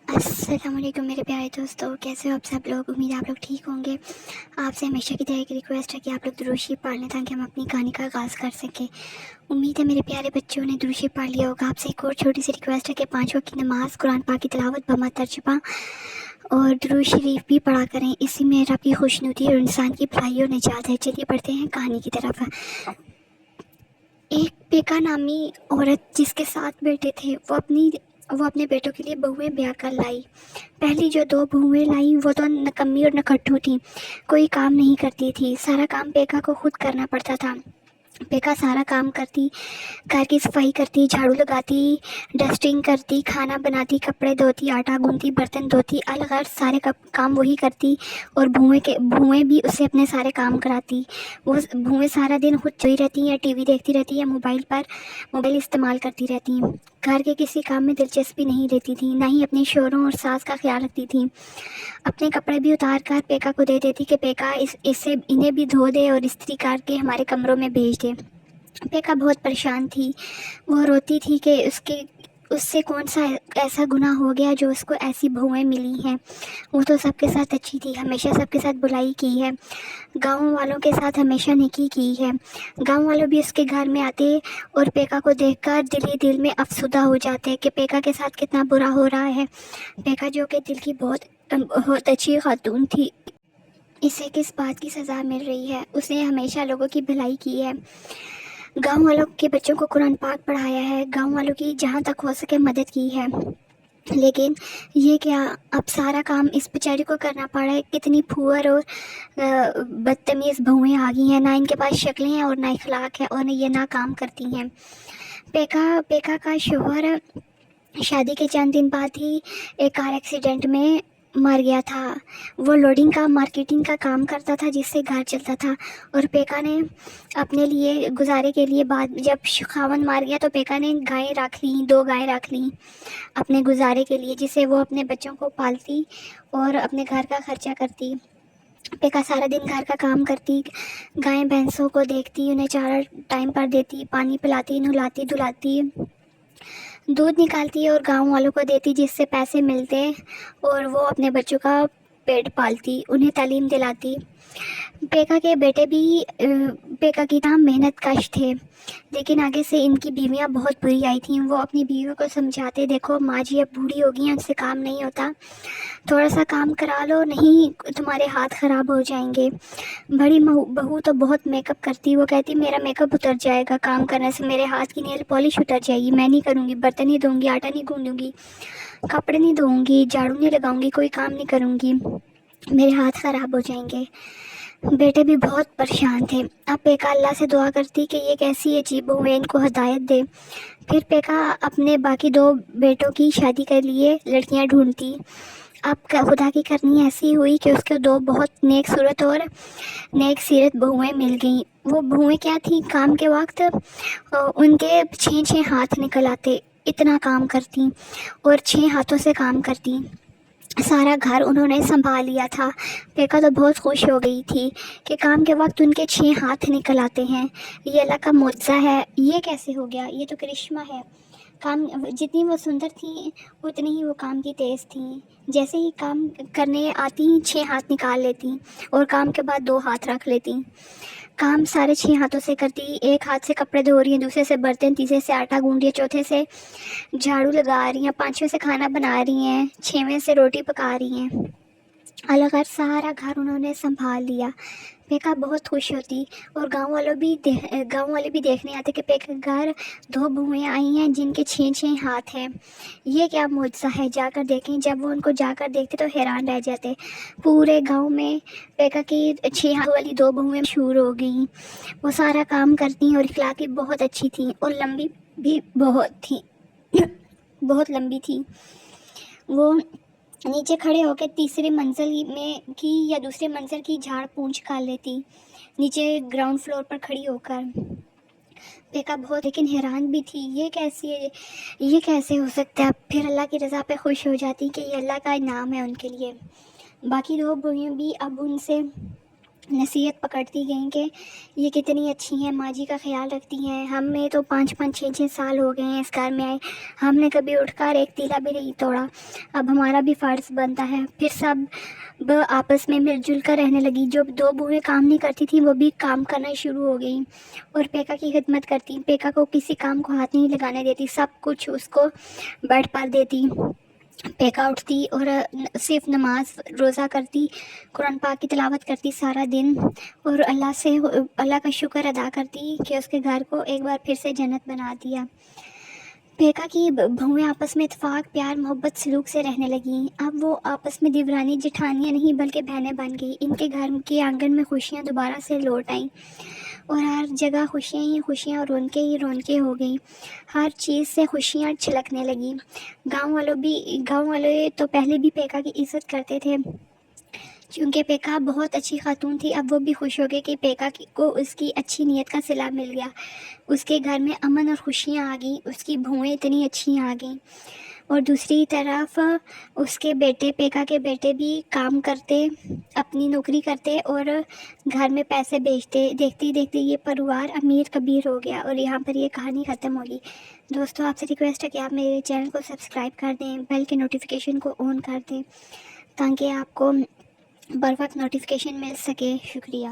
अस्सलाम वालेकुम मेरे प्यारे दोस्तों, कैसे हो आप सब लोग। उम्मीद है आप लोग ठीक होंगे। आपसे हमेशा की तरह एक रिक्वेस्ट है कि आप लोग दुरूद शरीफ पढ़ लें ताकि हम अपनी कहानी का आगाज़ कर सकें। उम्मीद है मेरे प्यारे बच्चों ने दुरूद शरीफ पढ़ लिया होगा। आपसे एक और छोटी सी रिक्वेस्ट है कि 5 वक्त की नमाज़, कुरान पाक की तिलावत, बमा तर्जुमा और दुरूद शरीफ भी पढ़ा करें। इसी में रब की खुशनुदी और इंसान की भलाई और निजात है। चलिए पढ़ते हैं कहानी की तरफ। एक बेका नामी औरत जिसके 7 बेटे थे, वो अपने बेटों के लिए बहुएं ब्याह कर लाई। पहली जो 2 बहुएं लाई वो तो नकम्मी और नकट्टू थीं, कोई काम नहीं करती थी। सारा काम बेका को खुद करना पड़ता था। बेका सारा काम करती, घर की सफाई करती, झाड़ू लगाती, डस्टिंग करती, खाना बनाती, कपड़े धोती, आटा गूंथती, बर्तन धोती, अलग सारे काम वही करती। और भुएं भी उससे अपने सारे काम कराती। वो भुएं सारा दिन खुद सोई रहती या टीवी देखती रहती या मोबाइल इस्तेमाल करती रहती। घर के किसी काम में दिलचस्पी नहीं लेती थी, ना ही अपने शोहरों और सास का ख्याल रखती थी। अपने कपड़े भी उतार कर पेका को दे देती कि पेका इससे इन्हें भी धो दे और इस्त्री करके हमारे कमरों में भेज दे। पेका बहुत परेशान थी। वो रोती थी कि उससे कौन सा ऐसा गुनाह हो गया जो उसको ऐसी बहुएं मिली हैं। वो तो सबके साथ अच्छी थी, हमेशा सबके साथ बुराई की है, गाँव वालों के साथ हमेशा नेकी की है। गाँव वालों भी उसके घर में आते और पेका को देखकर दिल ही दिल में अफसुदा हो जाते कि पेका के साथ कितना बुरा हो रहा है। पेका जो कि दिल की बहुत अच्छी खातून थी, इसे किस बात की सज़ा मिल रही है। उसने हमेशा लोगों की भलाई की है, गांव वालों के बच्चों को कुरान पाक पढ़ाया है, गांव वालों की जहाँ तक हो सके मदद की है। लेकिन ये क्या, अब सारा काम इस बेचारी को करना पड़ा है। कितनी फुअर और बदतमीज़ बहुएं आ गई हैं, ना इनके पास शक्लें हैं और ना इखलाक है, और ये ना काम करती हैं। पेका का शोहर शादी के चंद दिन बाद ही एक कार एक्सीडेंट में मर गया था। वो लोडिंग का मार्केटिंग का काम करता था जिससे घर चलता था। और पेका ने अपने लिए गुजारे के लिए बाद जब खावन मार गया तो पेका ने गायें रख ली, 2 गायें रख ली अपने गुजारे के लिए, जिससे वो अपने बच्चों को पालती और अपने घर का खर्चा करती। पेका सारा दिन घर का काम करती, गायें भैंसों को देखती, उन्हें चारा टाइम पर देती, पानी पिलाती, नहलाती धुलाती, दूध निकालती और गांव वालों को देती जिससे पैसे मिलते और वो अपने बच्चों का पेट पालती, उन्हें तालीम दिलाती। पेका के बेटे भी पेका की तरह मेहनत कश थे, लेकिन आगे से इनकी बीवियां बहुत बुरी आई थीं। वो अपनी बीवियों को समझाते, देखो माँ जी अब बूढ़ी हो गई हैं, उनसे काम नहीं होता, थोड़ा सा काम करा लो, नहीं तुम्हारे हाथ ख़राब हो जाएंगे। बड़ी बहू तो बहुत मेकअप करती, वो कहती मेरा मेकअप उतर जाएगा काम करने से, मेरे हाथ की नेल पॉलिश उतर जाएगी, मैं नहीं करूँगी, बर्तन नहीं धोऊंगी, आटा नहीं गूंदूंगी, कपड़े नहीं धोऊंगी, झाड़ू नहीं लगाऊंगी, कोई काम नहीं करूँगी, मेरे हाथ ख़राब हो जाएंगे। बेटे भी बहुत परेशान थे। अब पेका अल्लाह से दुआ करती कि ये कैसी अजीब बहू है, इनको हिदायत दे। फिर पेका अपने बाकी 2 बेटों की शादी के लिए लड़कियां ढूंढती। अब खुदा की करनी ऐसी हुई कि उसके 2 बहुत नेक सूरत और नेक सीरत बहुएं मिल गईं। वो बहुएं क्या थी, काम के वक्त उनके 6 हाथ निकल आते, इतना काम करती और 6 हाथों से काम करती। सारा घर उन्होंने संभाल लिया था। पेका तो बहुत खुश हो गई थी कि काम के वक्त उनके 6 हाथ निकल आते हैं। ये अल्लाह का मुआज़ा है, ये कैसे हो गया, ये तो करिश्मा है। काम जितनी वो सुंदर थी उतनी ही वो काम की तेज़ थी। जैसे ही काम करने आती 6 हाथ निकाल लेती और काम के बाद 2 हाथ रख लेती। काम सारे 6 हाथों से करती, एक हाथ से कपड़े धो रही हैं, दूसरे से बर्तन, तीसरे से आटा गूंद रही है, चौथे से झाड़ू लगा रही हैं, 5वें से खाना बना रही हैं, 6वें से रोटी पका रही हैं। अलग सारा घर उन्होंने संभाल लिया। पेका बहुत खुश होती और गांव वाले भी देखने आते कि पेका घर 2 बहुएं आई हैं जिनके 6 हाथ हैं, ये क्या मुआज़ा है, जाकर देखें। जब वो उनको जाकर देखते तो हैरान रह जाते। पूरे गांव में पेका की 6 हाथ वाली 2 बहुएं मशहूर हो गई। वो सारा काम करती और इखलाकी बहुत अच्छी थी और लंबी भी बहुत थी बहुत लंबी थी। वो नीचे खड़े होकर तीसरी मंजिल में की या दूसरी मंजिल की झाड़ पूंछ कर लेती, नीचे ग्राउंड फ्लोर पर खड़ी होकर। पेका बहुत लेकिन हैरान भी थी, ये कैसे हो सकता है। फिर अल्लाह की रज़ा पे खुश हो जाती कि ये अल्लाह का इनाम है उनके लिए। बाकी 2 बुढ़ियाँ भी अब उनसे نصیحت پکڑتی گئیں کہ یہ کتنی اچھی ہیں، ماں جی کا خیال رکھتی ہیں. ہمیں تو 5-5 6 سال ہو گئے ہیں اس گھر میں آئے، ہم نے کبھی اٹھ کر ایک تیلا بھی نہیں توڑا. اب ہمارا بھی فرض بنتا ہے. پھر سب آپس میں مل جل کر رہنے لگی. جو 2 بوئیں کام نہیں کرتی تھیں وہ بھی کام کرنا شروع ہو گئیں اور پیکا کی خدمت کرتی. پیکا کو کسی کام کو ہاتھ نہیں لگانے دیتی، سب کچھ اس کو بیڈ پر دیتی. پیکا اٹھتی اور صرف نماز روزہ کرتی، قرآن پاک کی تلاوت کرتی سارا دن، اور اللہ کا شکر ادا کرتی کہ اس کے گھر کو ایک بار پھر سے جنت بنا دیا. پیکا کی بہویں آپس میں اتفاق، پیار، محبت، سلوک سے رہنے لگیں. اب وہ آپس میں دیورانی جٹھانیاں نہیں بلکہ بہنیں بن گئی. ان کے گھر کے آنگن میں خوشیاں دوبارہ سے لوٹ آئیں اور ہر جگہ خوشیاں ہی خوشیاں اور رونقیں ہی رونقیں ہو گئیں. ہر چیز سے خوشیاں چھلکنے لگیں. گاؤں والے تو پہلے بھی پیکا کی عزت کرتے تھے کیونکہ پیکا بہت اچھی خاتون تھی. اب وہ بھی خوش ہو گئے کہ پیکا کو اس کی اچھی نیت کا صلہ مل گیا. اس کے گھر میں امن اور خوشیاں آ گئیں. اس کی بہویں اتنی اچھی آ گئیں. اور دوسری طرف اس کے بیٹے، پیکا کے بیٹے بھی کام کرتے، اپنی نوکری کرتے اور گھر میں پیسے بیچتے. دیکھتے دیکھتے یہ پریوار امیر کبیر ہو گیا اور یہاں پر یہ کہانی ختم ہوگی. دوستو، آپ سے ریکویسٹ ہے کہ آپ میرے چینل کو سبسکرائب کر دیں، بیل کے نوٹیفیکیشن کو آن کر دیں تاکہ آپ کو بر وقت نوٹیفیکیشن مل سکے. شکریہ.